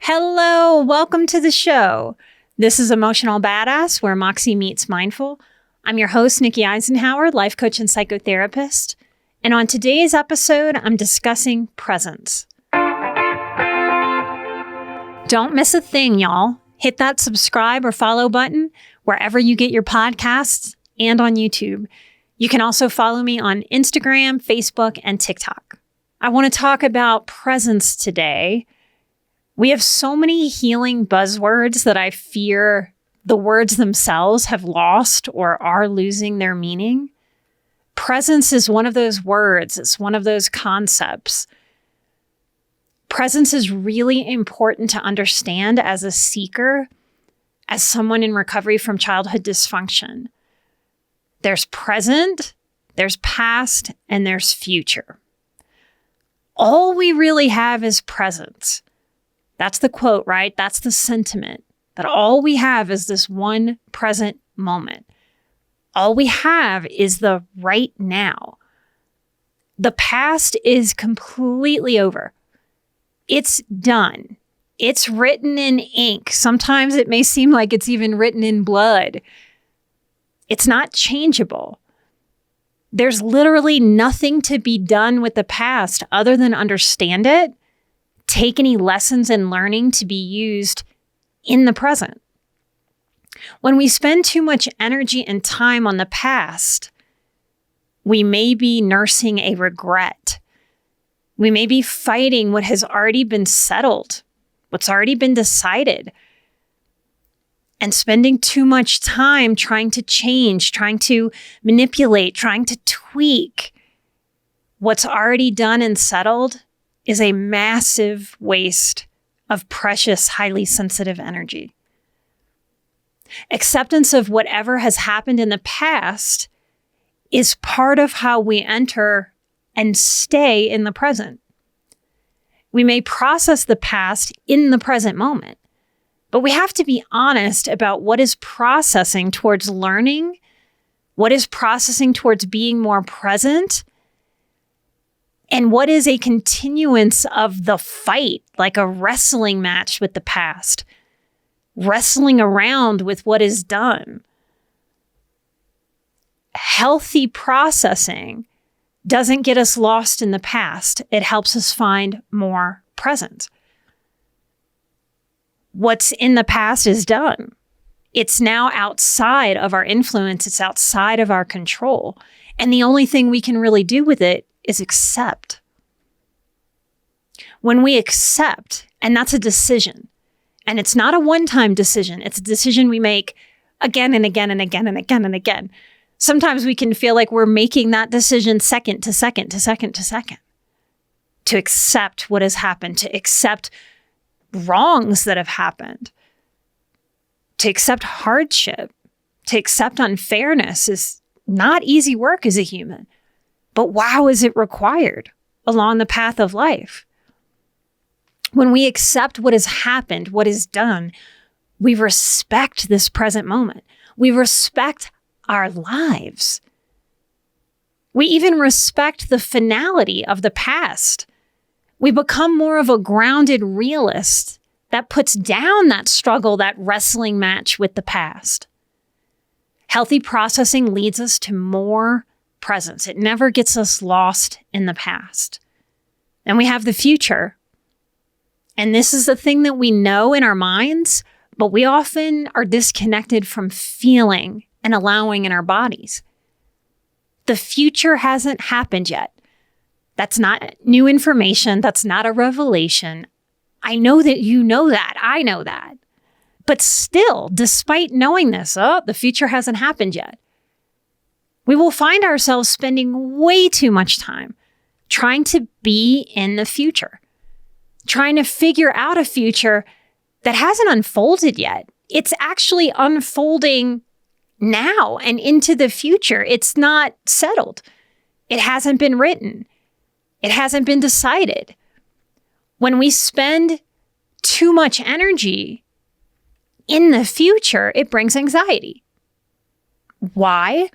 Hello, welcome to the show. This is Emotional Badass, where Moxie meets mindful. I'm your host, Nikki Eisenhower, life coach and psychotherapist. And on today's episode, I'm discussing presence. Don't miss a thing, y'all. Hit that subscribe or follow button wherever you get your podcasts and on YouTube. You can also follow me on Instagram, Facebook, and TikTok. I want to talk about presence today. We have so many healing buzzwords that I fear the words themselves have lost or are losing their meaning. Presence is one of those words. It's one of those concepts. Presence is really important to understand as a seeker, as someone in recovery from childhood dysfunction. There's present, there's past, and there's future. All we really have is presence. That's the quote, right? That's the sentiment, that all we have is this one present moment. All we have is the right now. The past is completely over. It's done. It's written in ink. Sometimes it may seem like it's even written in blood. It's not changeable. There's literally nothing to be done with the past other than understand it, take any lessons and learning to be used in the present. When we spend too much energy and time on the past, we may be nursing a regret. We may be fighting what has already been settled, what's already been decided, and spending too much time trying to change, trying to manipulate, trying to tweak what's already done and settled is a massive waste of precious, highly sensitive energy. Acceptance of whatever has happened in the past is part of how we enter and stay in the present. We may process the past in the present moment, but we have to be honest about what is processing towards learning, what is processing towards being more present, and what is a continuance of the fight, like a wrestling match with the past, wrestling around with what is done. Healthy processing doesn't get us lost in the past. It helps us find more present. What's in the past is done. It's now outside of our influence. It's outside of our control. And the only thing we can really do with it is accept. When we accept, and that's a decision, and it's not a one-time decision, it's a decision we make again and again and again and again and again. Sometimes we can feel like we're making that decision second to second to second to second. To accept what has happened, to accept wrongs that have happened, to accept hardship, to accept unfairness is not easy work as a human. But wow, is it required along the path of life? When we accept what has happened, what is done, we respect this present moment. We respect our lives. We even respect the finality of the past. We become more of a grounded realist that puts down that struggle, that wrestling match with the past. Healthy processing leads us to more presence. It never gets us lost in the past. And we have the future. And this is the thing that we know in our minds, but we often are disconnected from feeling and allowing in our bodies. The future hasn't happened yet. That's not new information. That's not a revelation. I know that you know that. I know that. But still, despite knowing this, the future hasn't happened yet, we will find ourselves spending way too much time trying to be in the future, trying to figure out a future that hasn't unfolded yet. It's actually unfolding now and into the future. It's not settled. It hasn't been written. It hasn't been decided. When we spend too much energy in the future, it brings anxiety. Why?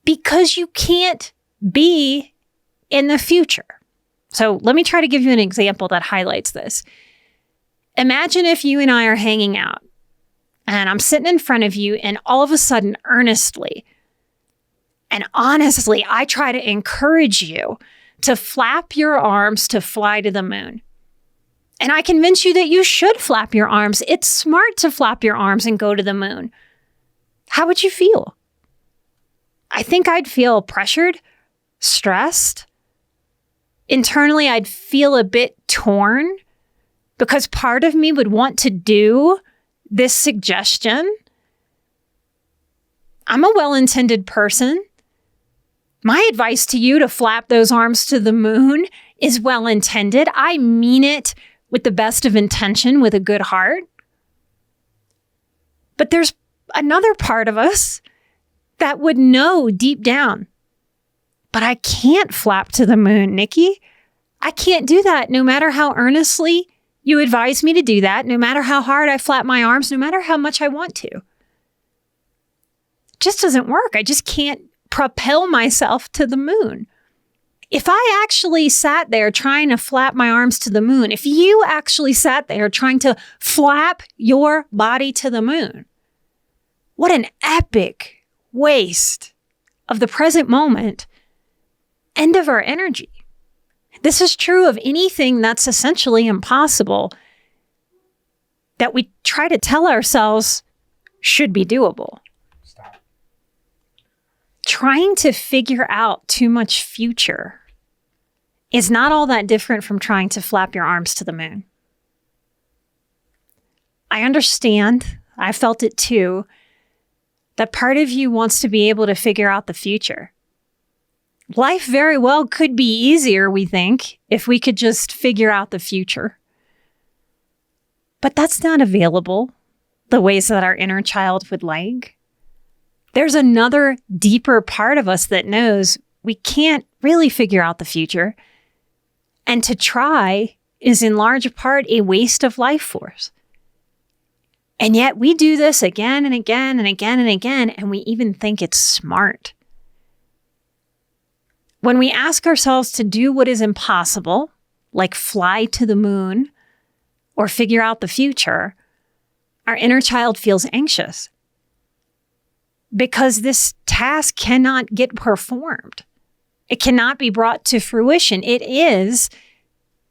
Because you can't be in the future. So let me try to give you an example that highlights this. Imagine if you and I are hanging out and I'm sitting in front of you and all of a sudden, earnestly and honestly, I try to encourage you to flap your arms to fly to the moon. And I convince you that you should flap your arms. It's smart to flap your arms and go to the moon. How would you feel? I think I'd feel pressured, stressed. Internally, I'd feel a bit torn because part of me would want to do this suggestion. I'm a well-intended person. My advice to you to flap those arms to the moon is well-intended. I mean it with the best of intention, with a good heart. But there's another part of us that would know deep down, but I can't flap to the moon, Nikki. I can't do that no matter how earnestly you advise me to do that, no matter how hard I flap my arms, no matter how much I want to. It just doesn't work. I just can't propel myself to the moon. If I actually sat there trying to flap my arms to the moon, if you actually sat there trying to flap your body to the moon, what an epic waste of the present moment and of our energy. This is true of anything that's essentially impossible that we try to tell ourselves should be doable. Stop. Trying to figure out too much future is not all that different from trying to flap your arms to the moon. I understand, I felt it too, that part of you wants to be able to figure out the future. Life very well could be easier, we think, if we could just figure out the future. But that's not available the ways that our inner child would like. There's another deeper part of us that knows we can't really figure out the future. And to try is in large part a waste of life force. And yet we do this again and again and again and again, and we even think it's smart. When we ask ourselves to do what is impossible, like fly to the moon or figure out the future, our inner child feels anxious because this task cannot get performed. It cannot be brought to fruition. It is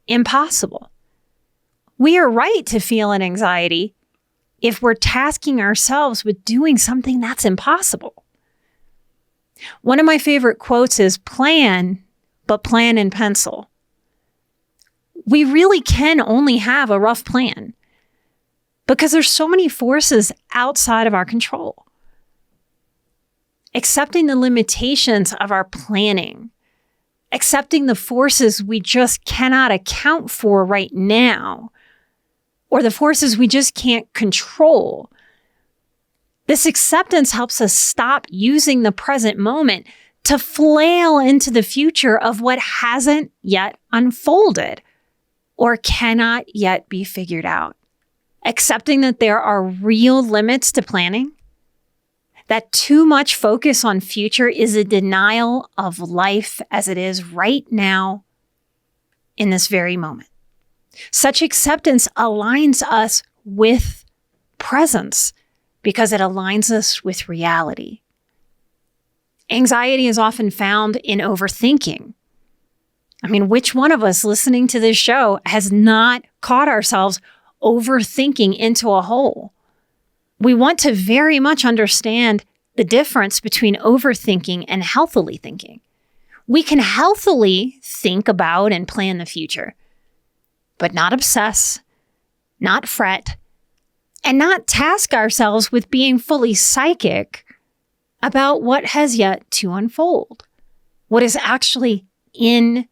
impossible. We are right to feel an anxiety if we're tasking ourselves with doing something that's impossible. One of my favorite quotes is, plan, but plan in pencil. We really can only have a rough plan because there's so many forces outside of our control. Accepting the limitations of our planning, accepting the forces we just cannot account for right now, or the forces we just can't control. This acceptance helps us stop using the present moment to flail into the future of what hasn't yet unfolded or cannot yet be figured out. Accepting that there are real limits to planning, that too much focus on future is a denial of life as it is right now in this very moment. Such acceptance aligns us with presence because it aligns us with reality. Anxiety is often found in overthinking. I mean, which one of us listening to this show has not caught ourselves overthinking into a hole? We want to very much understand the difference between overthinking and healthily thinking. We can healthily think about and plan the future, but not obsess, not fret, and not task ourselves with being fully psychic about what has yet to unfold, what is actually in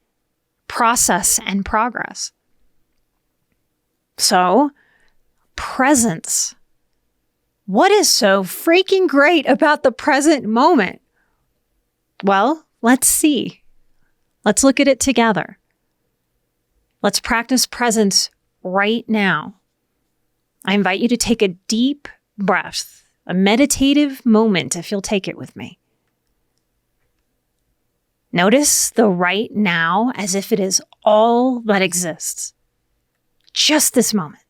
process and progress. So, presence. What is so freaking great about the present moment? Well, let's see. Let's look at it together. Let's practice presence right now. I invite you to take a deep breath, a meditative moment if you'll take it with me. Notice the right now as if it is all that exists. Just this moment.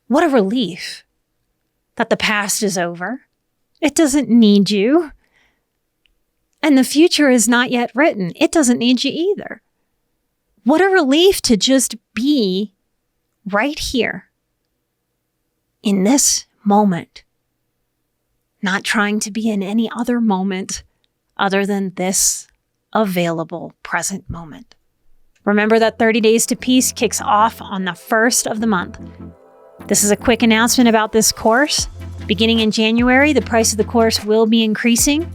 What a relief that the past is over. It doesn't need you. And the future is not yet written. It doesn't need you either. What a relief to just be right here in this moment, not trying to be in any other moment other than this available present moment. Remember that 30 Days to Peace kicks off on the 1st of the month. This is a quick announcement about this course. Beginning in January, the price of the course will be increasing.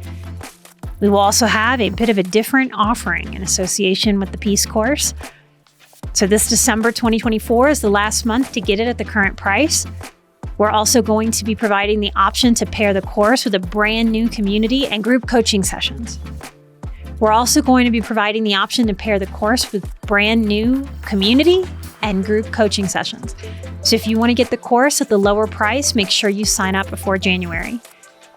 We will also have a bit of a different offering in association with the Peace course. So this December 2024 is the last month to get it at the current price. We're also going to be providing the option to pair the course with a brand new community and group coaching sessions. We're also going to be providing the option to pair the course with brand new community and group coaching sessions. So if you want to get the course at the lower price, make sure you sign up before January.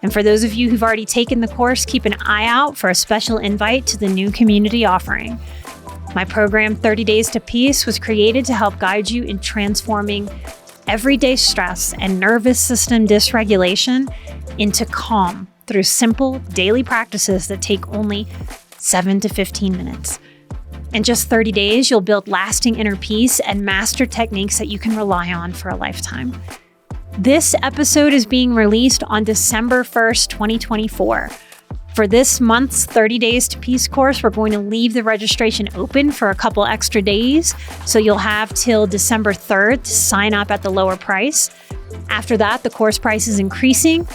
And for those of you who've already taken the course, keep an eye out for a special invite to the new community offering. My program, 30 Days to Peace, was created to help guide you in transforming everyday stress and nervous system dysregulation into calm through simple daily practices that take only 7 to 15 minutes. In just 30 days, you'll build lasting inner peace and master techniques that you can rely on for a lifetime. This episode is being released on December 1st, 2024. For this month's 30 Days to Peace course, we're going to leave the registration open for a couple extra days, so you'll have till December 3rd to sign up at the lower price. After that, the course price is increasing,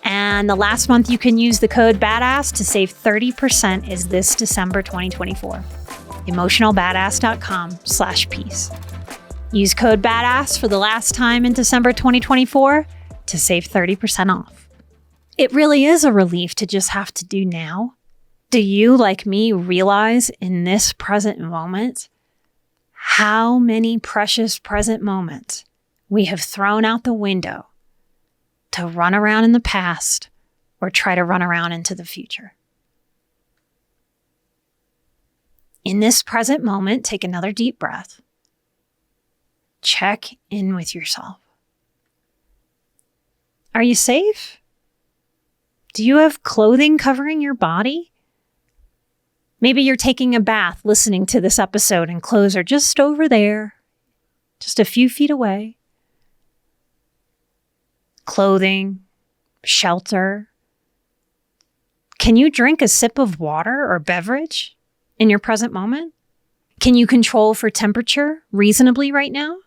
and the last month you can use the code BADASS to save 30% is this December 2024. emotionalbadass.com/peace. Use code BADASS for the last time in December 2024 to save 30% off. It really is a relief to just have to do now. Do you, like me, realize in this present moment how many precious present moments we have thrown out the window to run around in the past or try to run around into the future? In this present moment, take another deep breath. Check in with yourself. Are you safe? Do you have clothing covering your body? Maybe you're taking a bath listening to this episode and clothes are just over there, just a few feet away. Clothing, shelter. Can you drink a sip of water or beverage in your present moment? Can you control for temperature reasonably right now?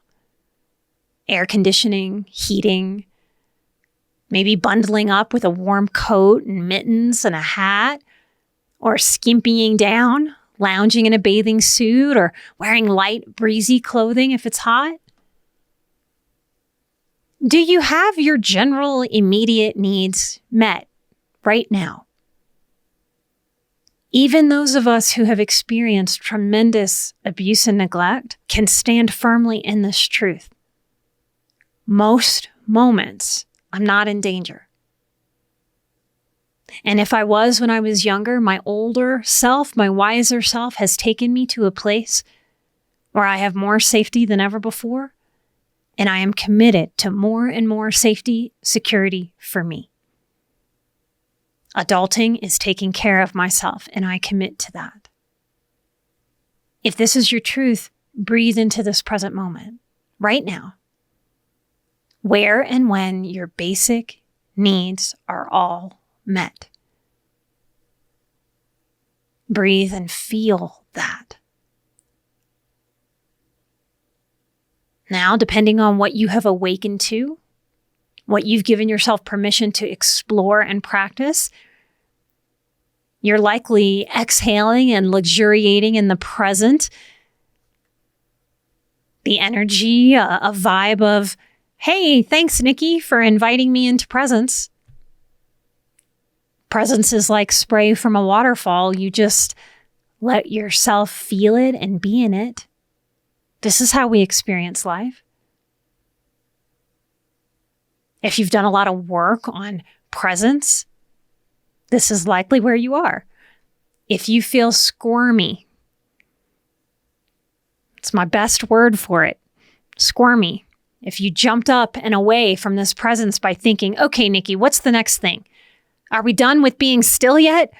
Air conditioning, heating, maybe bundling up with a warm coat and mittens and a hat, or skimpying down, lounging in a bathing suit, or wearing light, breezy clothing if it's hot. Do you have your general immediate needs met right now? Even those of us who have experienced tremendous abuse and neglect can stand firmly in this truth. Most moments, I'm not in danger. And if I was when I was younger, my older self, my wiser self has taken me to a place where I have more safety than ever before, and I am committed to more and more safety, security for me. Adulting is taking care of myself, and I commit to that. If this is your truth, breathe into this present moment, right now, where and when your basic needs are all met. Breathe and feel that. Now, depending on what you have awakened to, what you've given yourself permission to explore and practice, you're likely exhaling and luxuriating in the present. The energy, a vibe of, hey, thanks, Nikki, for inviting me into presence. Presence is like spray from a waterfall. You just let yourself feel it and be in it. This is how we experience life. If you've done a lot of work on presence, this is likely where you are. If you feel squirmy, it's my best word for it, squirmy. If you jumped up and away from this presence by thinking, okay, Nikki, what's the next thing? Are we done with being still yet?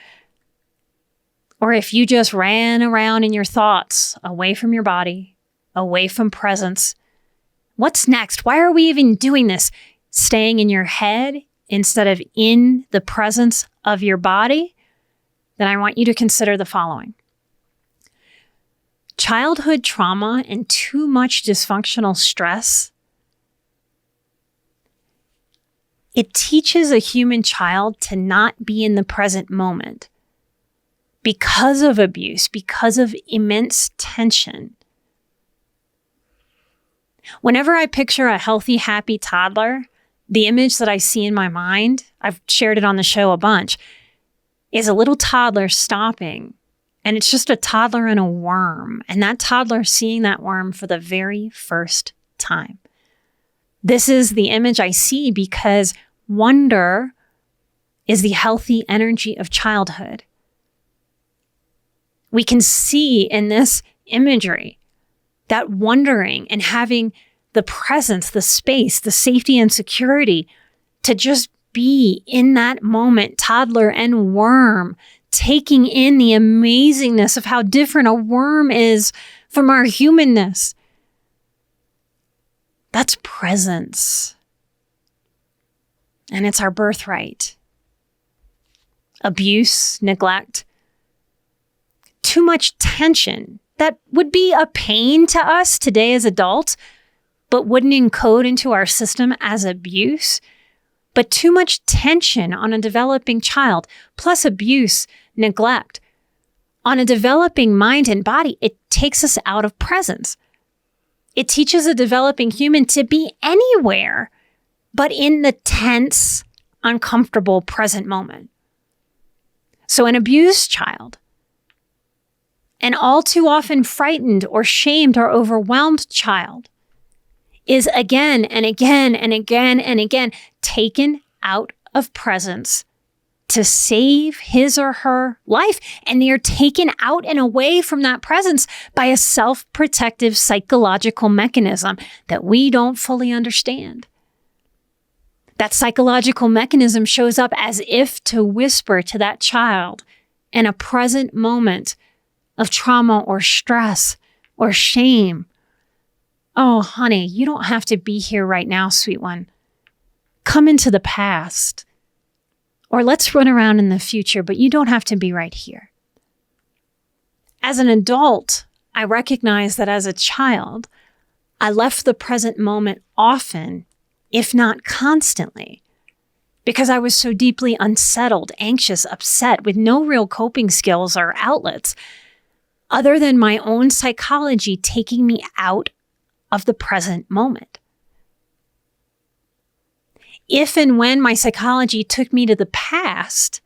Or if you just ran around in your thoughts, away from your body, away from presence, what's next? Why are we even doing this? Staying in your head instead of in the presence of your body? Then I want you to consider the following. Childhood trauma and too much dysfunctional stress, it teaches a human child to not be in the present moment because of abuse, because of immense tension. Whenever I picture a healthy, happy toddler, the image that I see in my mind, I've shared it on the show a bunch, is a little toddler stopping. And it's just a toddler and a worm. And that toddler seeing that worm for the very first time. This is the image I see because wonder is the healthy energy of childhood. We can see in this imagery that wondering and having the presence, the space, the safety and security to just be in that moment, toddler and worm, taking in the amazingness of how different a worm is from our humanness. That's presence. And it's our birthright. Abuse, neglect, too much tension that would be a pain to us today as adults, but wouldn't encode into our system as abuse. But too much tension on a developing child, plus abuse, neglect, on a developing mind and body, it takes us out of presence. It teaches a developing human to be anywhere, but in the tense, uncomfortable present moment. So an abused child, an all too often frightened or shamed or overwhelmed child, is again and again and again and again taken out of presence to save his or her life. And they are taken out and away from that presence by a self-protective psychological mechanism that we don't fully understand. That psychological mechanism shows up as if to whisper to that child in a present moment of trauma or stress or shame. Oh, honey, you don't have to be here right now, sweet one. Come into the past. Or let's run around in the future, but you don't have to be right here. As an adult, I recognize that as a child, I left the present moment often, if not constantly, because I was so deeply unsettled, anxious, upset, with no real coping skills or outlets, other than my own psychology taking me out of the present moment. If and when my psychology took me to the past,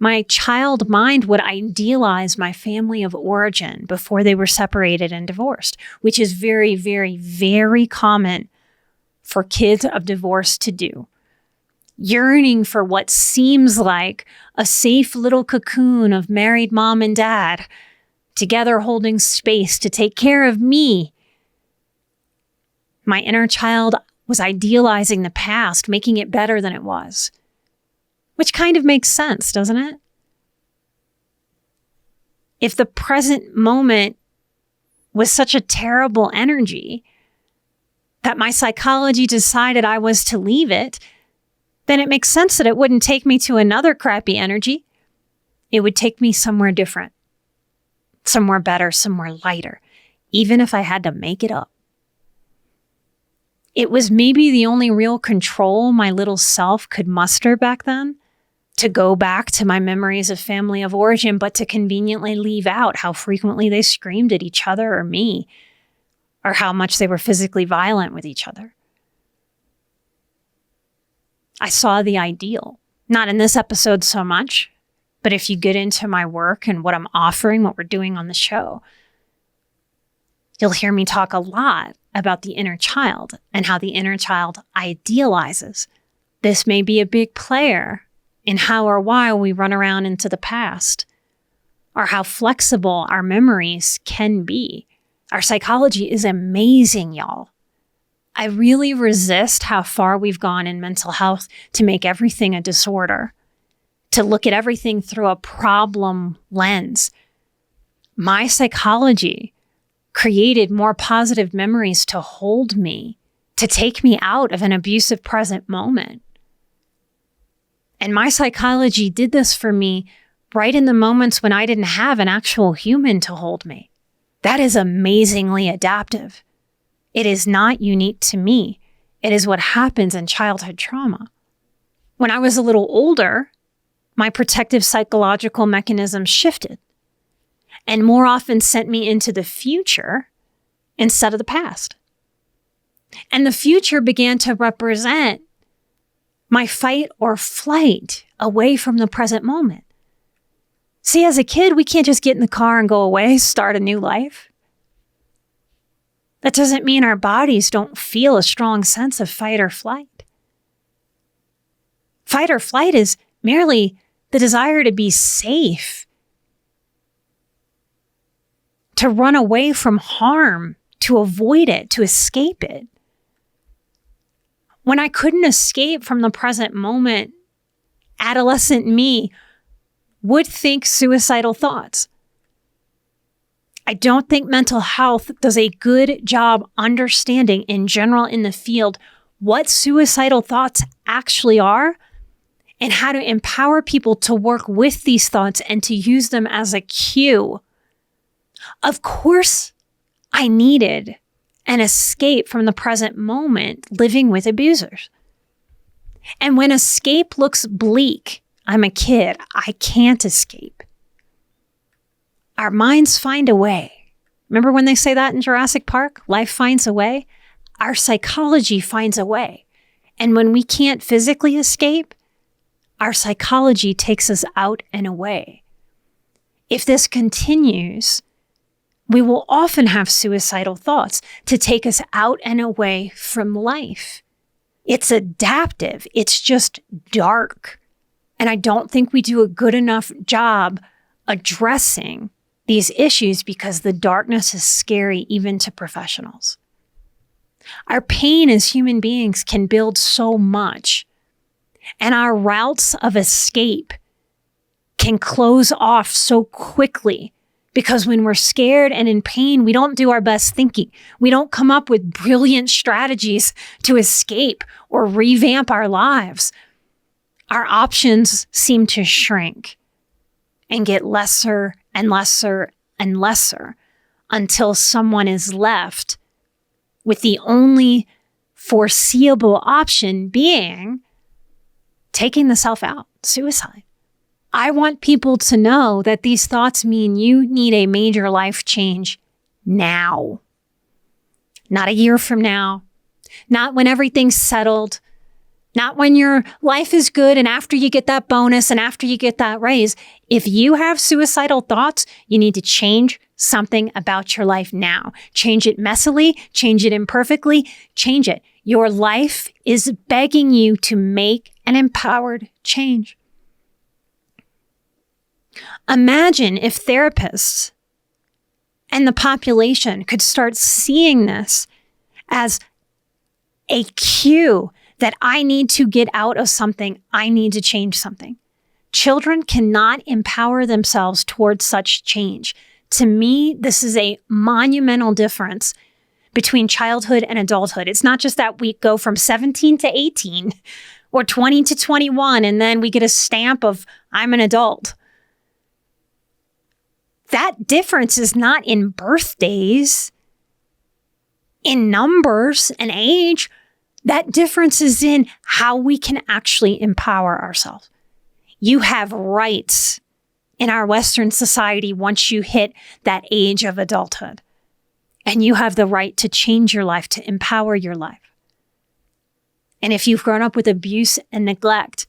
my child mind would idealize my family of origin before they were separated and divorced, which is very, very, very common for kids of divorce to do. Yearning for what seems like a safe little cocoon of married mom and dad, together holding space to take care of me. My inner child was idealizing the past, making it better than it was. Which kind of makes sense, doesn't it? If the present moment was such a terrible energy that my psychology decided I was to leave it, then it makes sense that it wouldn't take me to another crappy energy. It would take me somewhere different, somewhere better, somewhere lighter, even if I had to make it up. It was maybe the only real control my little self could muster back then, to go back to my memories of family of origin, but to conveniently leave out how frequently they screamed at each other or me, or how much they were physically violent with each other. I saw the ideal, not in this episode so much, but if you get into my work and what I'm offering, what we're doing on the show, you'll hear me talk a lot about the inner child and how the inner child idealizes. This may be a big player in how or why we run around into the past, or how flexible our memories can be. Our psychology is amazing, y'all. I really resist how far we've gone in mental health to make everything a disorder, to look at everything through a problem lens. My psychology created more positive memories to hold me, to take me out of an abusive present moment. And my psychology did this for me right in the moments when I didn't have an actual human to hold me. That is amazingly adaptive. It is not unique to me. It is what happens in childhood trauma. When I was a little older, my protective psychological mechanism shifted and more often sent me into the future instead of the past. And the future began to represent my fight or flight away from the present moment. See, as a kid, we can't just get in the car and go away, start a new life. That doesn't mean our bodies don't feel a strong sense of fight or flight. Fight or flight is merely the desire to be safe, to run away from harm, to avoid it, to escape it. When I couldn't escape from the present moment, adolescent me would think suicidal thoughts. I don't think mental health does a good job understanding in general in the field what suicidal thoughts actually are and how to empower people to work with these thoughts and to use them as a cue. Of course, I needed an escape from the present moment living with abusers. And when escape looks bleak, I'm a kid, I can't escape. Our minds find a way. Remember when they say that in Jurassic Park? Life finds a way. Our psychology finds a way. And when we can't physically escape, our psychology takes us out and away. If this continues, we will often have suicidal thoughts to take us out and away from life. It's adaptive. It's just dark. And I don't think we do a good enough job addressing these issues because the darkness is scary even to professionals. Our pain as human beings can build so much, and our routes of escape can close off so quickly because when we're scared and in pain, we don't do our best thinking. We don't come up with brilliant strategies to escape or revamp our lives. Our options seem to shrink and get lesser and lesser and lesser until someone is left with the only foreseeable option being taking the self out, suicide. I want people to know that these thoughts mean you need a major life change now. Not a year from now, not when everything's settled, not when your life is good and after you get that bonus and after you get that raise. If you have suicidal thoughts, you need to change something about your life now. Change it messily, change it imperfectly, change it. Your life is begging you to make an empowered change. Imagine if therapists and the population could start seeing this as a cue that I need to get out of something, I need to change something. Children cannot empower themselves towards such change. To me, this is a monumental difference between childhood and adulthood. It's not just that we go from 17 to 18 or 20 to 21 and then we get a stamp of I'm an adult. That difference is not in birthdays, in numbers and age. That difference is in how we can actually empower ourselves. You have rights in our Western society once you hit that age of adulthood. And you have the right to change your life, to empower your life. And if you've grown up with abuse and neglect,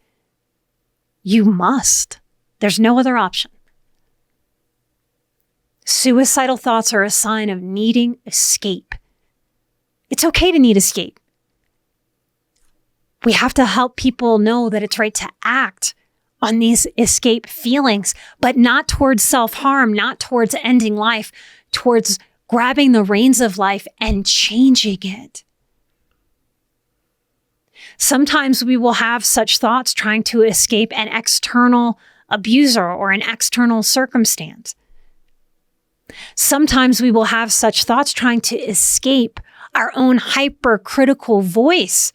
you must. There's no other option. Suicidal thoughts are a sign of needing escape. It's okay to need escape. We have to help people know that it's right to act on these escape feelings, but not towards self-harm, not towards ending life, towards grabbing the reins of life and changing it. Sometimes we will have such thoughts trying to escape an external abuser or an external circumstance. Sometimes we will have such thoughts trying to escape our own hypercritical voice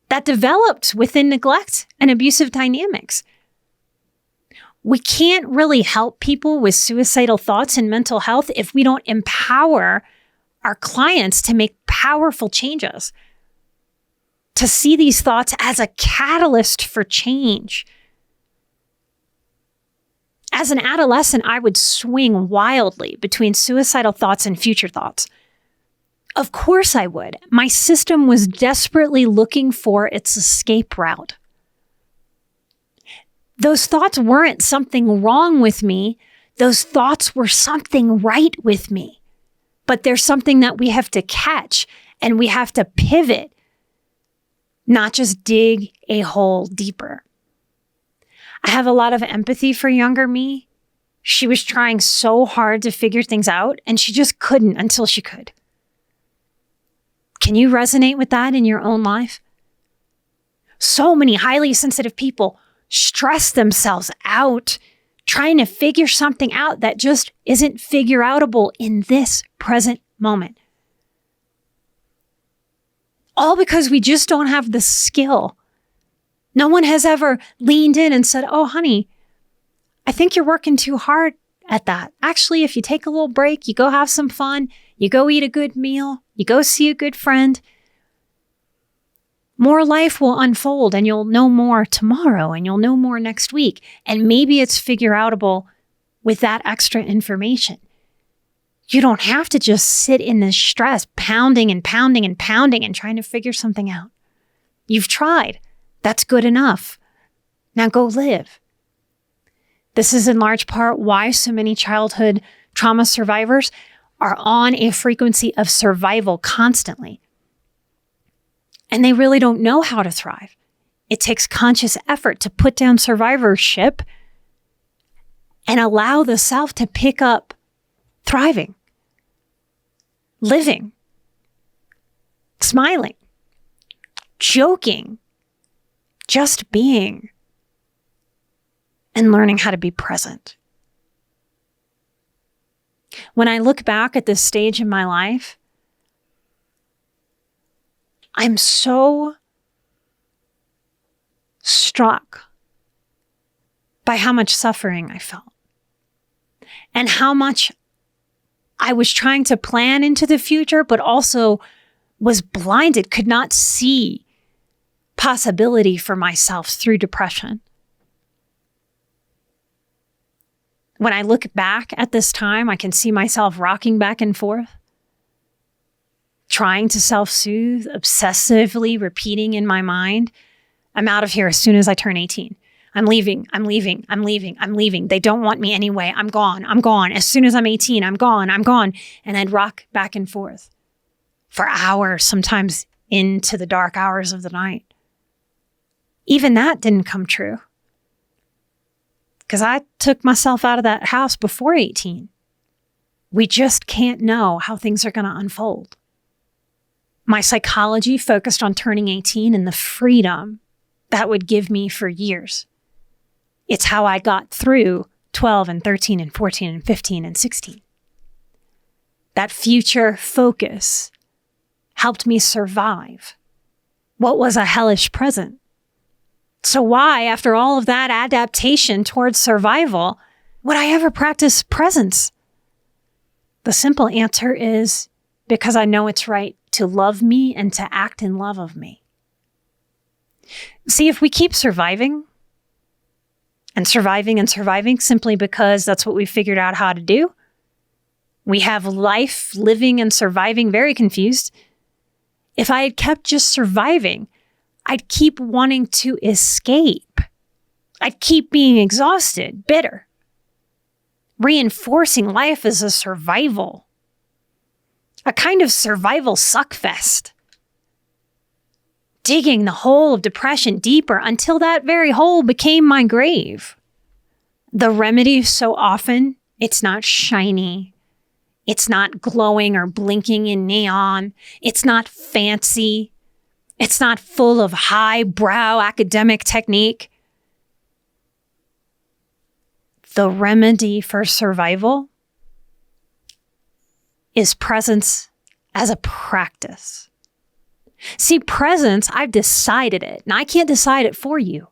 that developed within neglect and abusive dynamics. We can't really help people with suicidal thoughts and mental health if we don't empower our clients to make powerful changes, to see these thoughts as a catalyst for change. As an adolescent, I would swing wildly between suicidal thoughts and future thoughts. Of course I would. My system was desperately looking for its escape route. Those thoughts weren't something wrong with me. Those thoughts were something right with me. But there's something that we have to catch, and we have to pivot, not just dig a hole deeper. I have a lot of empathy for younger me. She was trying so hard to figure things out, and she just couldn't until she could. Can you resonate with that in your own life? So many highly sensitive people stress themselves out trying to figure something out that just isn't figure-outable in this present moment. All because we just don't have the skill. No one has ever leaned in and said, "Oh, honey, I think you're working too hard at that. Actually, if you take a little break, you go have some fun, you go eat a good meal, you go see a good friend, more life will unfold and you'll know more tomorrow and you'll know more next week." And maybe it's figure-outable with that extra information. You don't have to just sit in this stress, pounding and pounding and pounding and trying to figure something out. You've tried. That's good enough. Now go live. This is in large part why so many childhood trauma survivors are on a frequency of survival constantly. And they really don't know how to thrive. It takes conscious effort to put down survivorship and allow the self to pick up thriving, living, smiling, joking, just being, and learning how to be present. When I look back at this stage in my life, I'm so struck by how much suffering I felt and how much I was trying to plan into the future, but also was blinded, could not see possibility for myself through depression. When I look back at this time, I can see myself rocking back and forth, trying to self-soothe, obsessively repeating in my mind, "I'm out of here as soon as I turn 18. I'm leaving, I'm leaving, I'm leaving, I'm leaving. They don't want me anyway. I'm gone, I'm gone. As soon as I'm 18, I'm gone, I'm gone." And I'd rock back and forth for hours, sometimes into the dark hours of the night. Even that didn't come true, because I took myself out of that house before 18. We just can't know how things are going to unfold. My psychology focused on turning 18 and the freedom that would give me for years. It's how I got through 12 and 13 and 14 and 15 and 16. That future focus helped me survive what was a hellish present. So why, after all of that adaptation towards survival, would I ever practice presence? The simple answer is because I know it's right to love me and to act in love of me. See, if we keep surviving and surviving and surviving simply because that's what we figured out how to do, we have life, living, and surviving very confused. If I had kept just surviving, I'd keep wanting to escape. I'd keep being exhausted, bitter, reinforcing life as a survival, a kind of survival suckfest, digging the hole of depression deeper until that very hole became my grave. The remedy so often, it's not shiny. It's not glowing or blinking in neon. It's not fancy. It's not full of highbrow academic technique. The remedy for survival is presence as a practice. See, presence, I've decided it. Now, I can't decide it for you,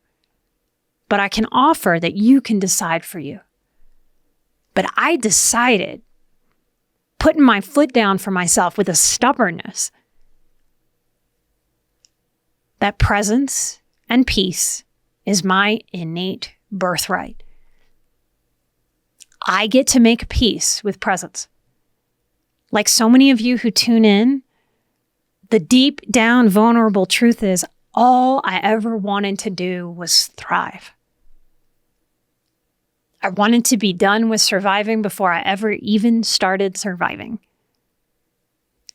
but I can offer that you can decide for you. But I decided, putting my foot down for myself with a stubbornness, that presence and peace is my innate birthright. I get to make peace with presence. Like so many of you who tune in, the deep down vulnerable truth is all I ever wanted to do was thrive. I wanted to be done with surviving before I ever even started surviving.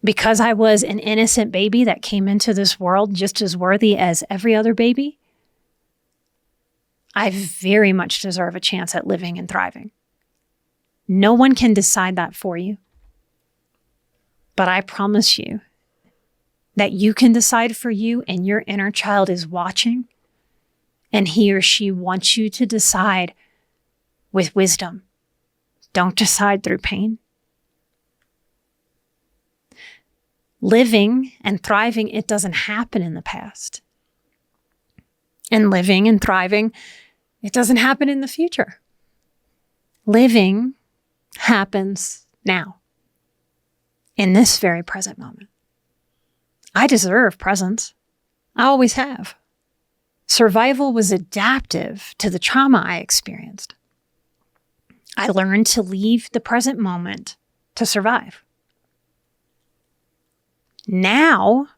Because I was an innocent baby that came into this world just as worthy as every other baby, I very much deserve a chance at living and thriving. No one can decide that for you. But I promise you that you can decide for you, and your inner child is watching, and he or she wants you to decide with wisdom. Don't decide through pain. Living and thriving, it doesn't happen in the past. And living and thriving, it doesn't happen in the future. Living happens now, in this very present moment. I deserve presence. I always have. Survival was adaptive to the trauma I experienced. I learned to leave the present moment to survive. Now,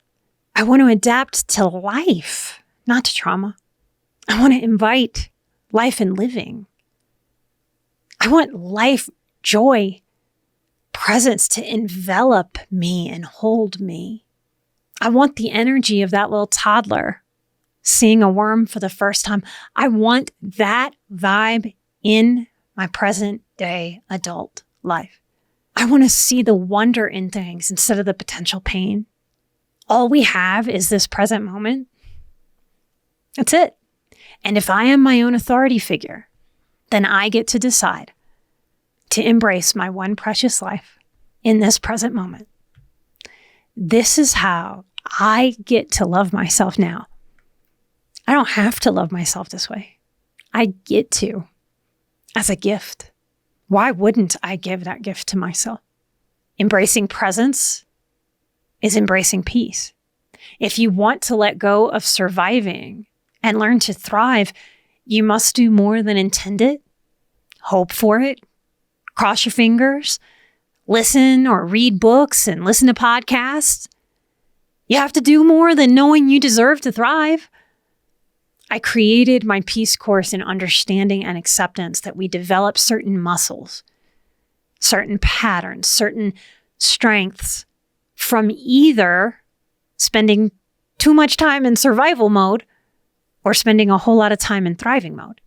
I want to adapt to life, not to trauma. I want to invite life and living. I want life, joy, presence to envelop me and hold me. I want the energy of that little toddler seeing a worm for the first time. I want that vibe in my present day adult life. I want to see the wonder in things instead of the potential pain. All we have is this present moment. That's it. And if I am my own authority figure, then I get to decide to embrace my one precious life in this present moment. This is how I get to love myself now. I don't have to love myself this way. I get to, as a gift. Why wouldn't I give that gift to myself? Embracing presence is embracing peace. If you want to let go of surviving and learn to thrive, you must do more than intend it, hope for it, cross your fingers, listen or read books and listen to podcasts. You have to do more than knowing you deserve to thrive. I created my peace course in understanding and acceptance that we develop certain muscles, certain patterns, certain strengths from either spending too much time in survival mode or spending a whole lot of time in thriving mode.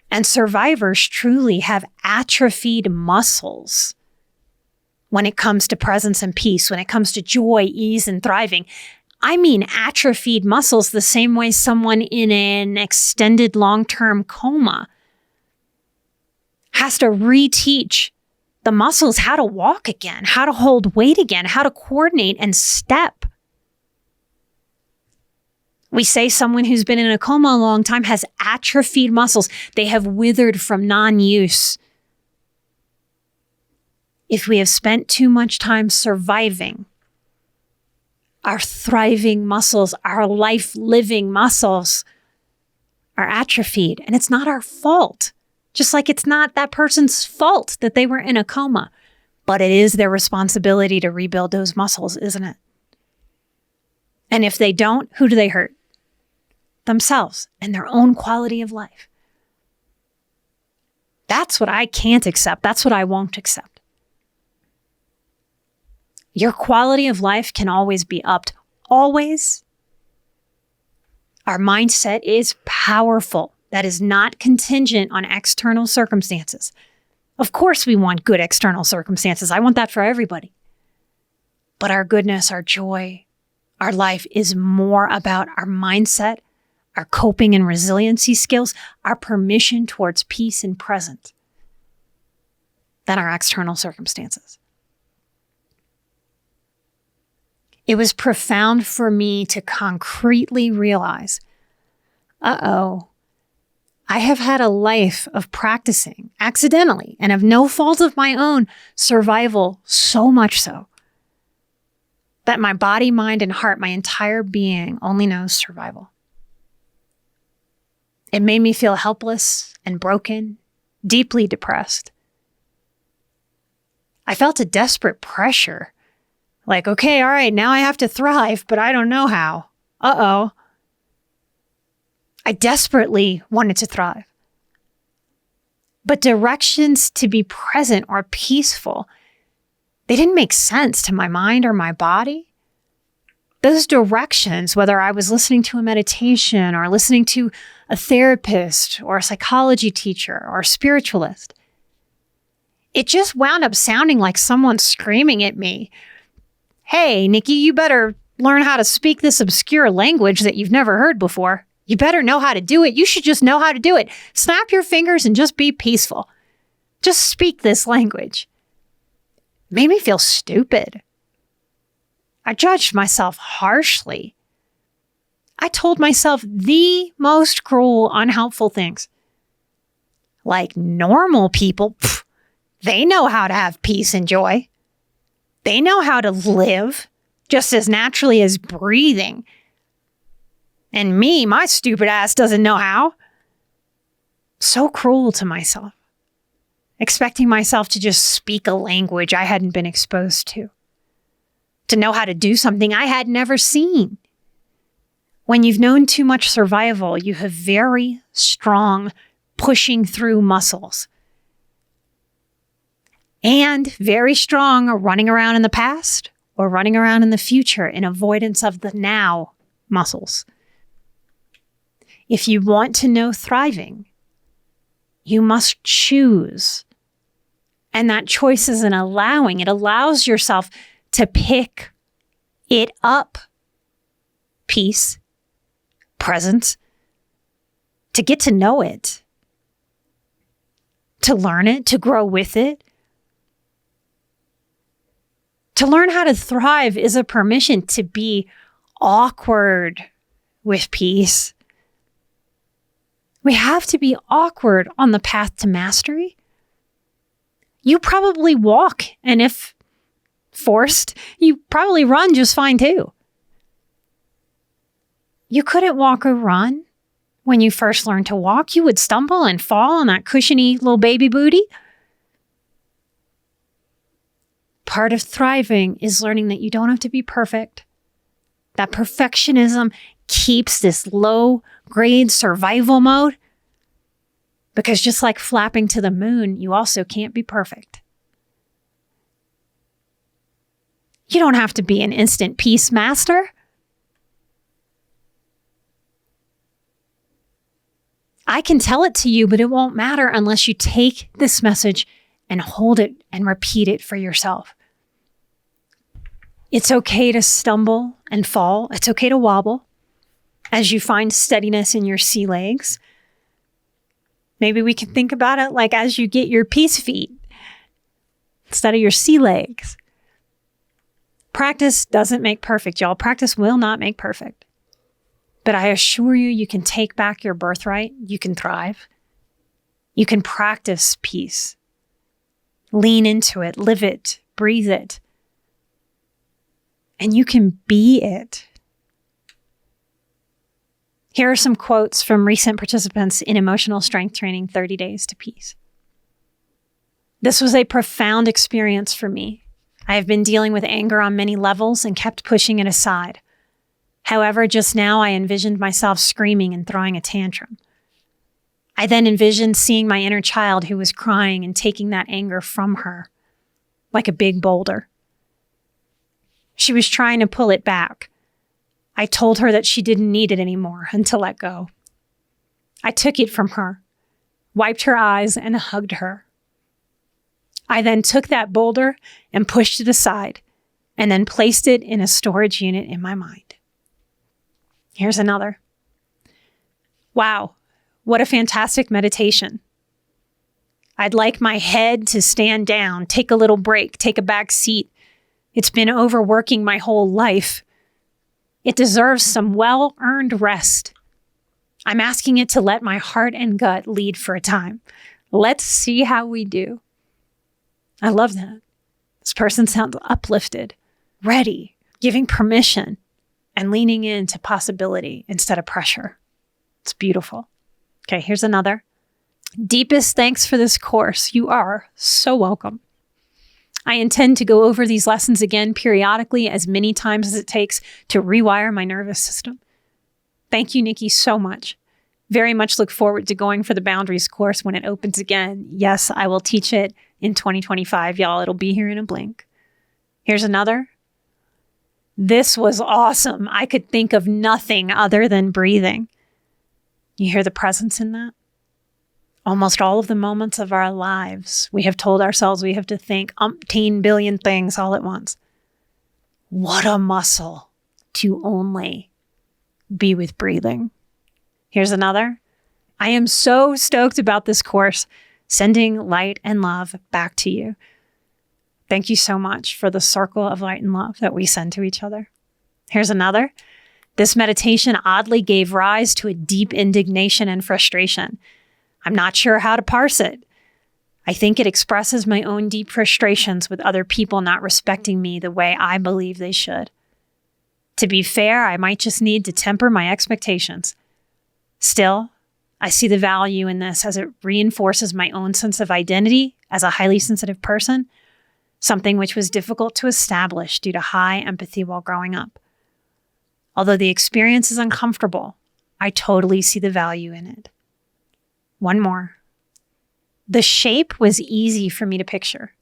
And survivors truly have atrophied muscles when it comes to presence and peace, when it comes to joy, ease, and thriving. I mean atrophied muscles the same way someone in an extended long-term coma has to reteach the muscles how to walk again, how to hold weight again, how to coordinate and step. We say someone who's been in a coma a long time has atrophied muscles. They have withered from non-use. If we have spent too much time surviving, our thriving muscles, our life-living muscles are atrophied. And it's not our fault. Just like it's not that person's fault that they were in a coma. But it is their responsibility to rebuild those muscles, isn't it? And if they don't, who do they hurt? Themselves and their own quality of life. That's what I can't accept. That's what I won't accept. Your quality of life can always be upped. Always. Our mindset is powerful. That is not contingent on external circumstances. Of course, we want good external circumstances. I want that for everybody. But our goodness, our joy, Our life is more about our mindset, our coping and resiliency skills, our permission towards peace and present than our external circumstances. It was profound for me to concretely realize, I have had a life of practicing accidentally and of no fault of my own survival, so much so that my body, mind, and heart, my entire being only knows survival. It made me feel helpless and broken, deeply depressed. I felt a desperate pressure. Like, okay, all right, now I have to thrive, but I don't know how. I desperately wanted to thrive. But directions to be present or peaceful, they didn't make sense to my mind or my body. Those directions, whether I was listening to a meditation or listening to a therapist or a psychology teacher or a spiritualist, it just wound up sounding like someone screaming at me, "Hey, Nikki, you better learn how to speak this obscure language that you've never heard before. You better know how to do it. You should just know how to do it. Snap your fingers and just be peaceful. Just speak this language." It made me feel stupid. I judged myself harshly. I told myself the most cruel, unhelpful things. Like normal people, they know how to have peace and joy. They know how to live just as naturally as breathing. And me, my stupid ass doesn't know how. So cruel to myself. Expecting myself to just speak a language I hadn't been exposed to know how to do something I had never seen. When you've known too much survival, you have very strong pushing through muscles. And very strong running around in the past or running around in the future in avoidance of the now muscles. If you want to know thriving, you must choose. And that choice is an allowing. It allows yourself to pick it up. Peace, presence, to get to know it, to learn it, to grow with it. To learn how to thrive is a permission to be awkward with peace. We have to be awkward on the path to mastery. You probably walk, and if forced, you probably run just fine too. You couldn't walk or run when you first learned to walk. You would stumble and fall on that cushiony little baby booty. Part of thriving is learning that you don't have to be perfect. That perfectionism keeps this low-grade survival mode. Because just like flapping to the moon, you also can't be perfect. You don't have to be an instant peace master. I can tell it to you, but it won't matter unless you take this message and hold it and repeat it for yourself. It's okay to stumble and fall. It's okay to wobble as you find steadiness in your sea legs. Maybe we can think about it like as you get your peace feet instead of your sea legs. Practice doesn't make perfect, y'all. Practice will not make perfect. But I assure you, you can take back your birthright. You can thrive. You can practice peace. Lean into it, live it, breathe it. And you can be it. Here are some quotes from recent participants in emotional strength training, 30 Days to Peace. This was a profound experience for me. I have been dealing with anger on many levels and kept pushing it aside. However, just now I envisioned myself screaming and throwing a tantrum. I then envisioned seeing my inner child who was crying and taking that anger from her, like a big boulder. She was trying to pull it back. I told her that she didn't need it anymore and to let go. I took it from her, wiped her eyes, and hugged her. I then took that boulder and pushed it aside and then placed it in a storage unit in my mind. Here's another. Wow, what a fantastic meditation. I'd like my head to stand down, take a little break, take a back seat. It's been overworking my whole life. It deserves some well-earned rest. I'm asking it to let my heart and gut lead for a time. Let's see how we do. I love that. This person sounds uplifted, ready, giving permission, and leaning into possibility instead of pressure. It's beautiful. Okay, here's another. Deepest thanks for this course. You are so welcome. I intend to go over these lessons again periodically as many times as it takes to rewire my nervous system. Thank you, Nikki, so much. Very much look forward to going for the Boundaries course when it opens again. Yes, I will teach it in 2025, y'all. It'll be here in a blink. Here's another. This was awesome. I could think of nothing other than breathing. You hear the presence in that? Almost all of the moments of our lives, we have told ourselves we have to think umpteen billion things all at once. What a muscle to only be with breathing. Here's another. I am so stoked about this course, sending light and love back to you. Thank you so much for the circle of light and love that we send to each other. Here's another. This meditation oddly gave rise to a deep indignation and frustration. I'm not sure how to parse it. I think it expresses my own deep frustrations with other people not respecting me the way I believe they should. To be fair, I might just need to temper my expectations. Still, I see the value in this as it reinforces my own sense of identity as a highly sensitive person, something which was difficult to establish due to high empathy while growing up. Although the experience is uncomfortable, I totally see the value in it. One more. The shape was easy for me to picture.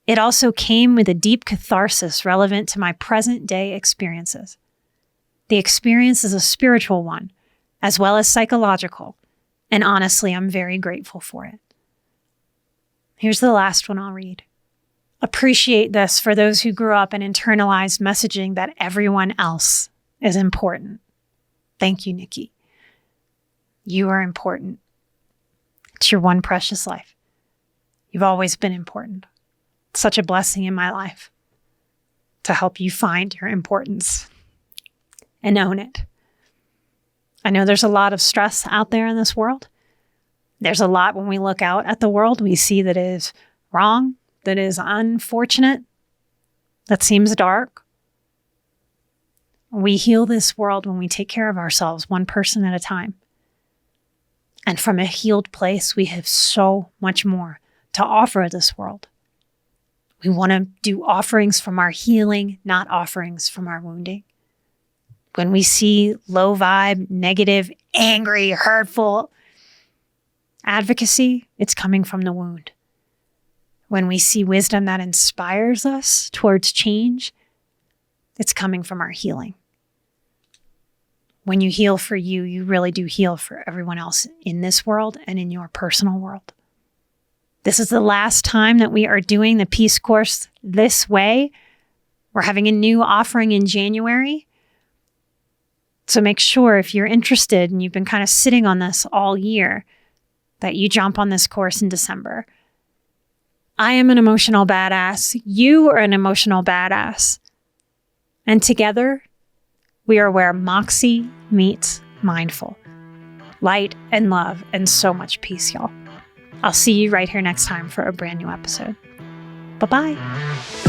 It also came with a deep catharsis relevant to my present day experiences. The experience is a spiritual one, as well as psychological, and honestly, I'm very grateful for it. Here's the last one I'll read. Appreciate this for those who grew up and internalized messaging that everyone else is important. Thank you, Nikki. You are important. It's your one precious life. You've always been important. It's such a blessing in my life to help you find your importance and own it. I know there's a lot of stress out there in this world. There's a lot when we look out at the world, we see that is wrong, that is unfortunate, that seems dark. We heal this world when we take care of ourselves, one person at a time. And from a healed place, we have so much more to offer this world. We want to do offerings from our healing, not offerings from our wounding. When we see low vibe, negative, angry, hurtful advocacy, it's coming from the wound. When we see wisdom that inspires us towards change, it's coming from our healing. When you heal for you, you really do heal for everyone else in this world and in your personal world. This is the last time that we are doing the Peace Course this way. We're having a new offering in January. So make sure if you're interested and you've been kind of sitting on this all year, that you jump on this course in December. I am an emotional badass. You are an emotional badass. And together, we are where Moxie meets mindful. Light and love and so much peace, y'all. I'll see you right here next time for a brand new episode. Bye-bye.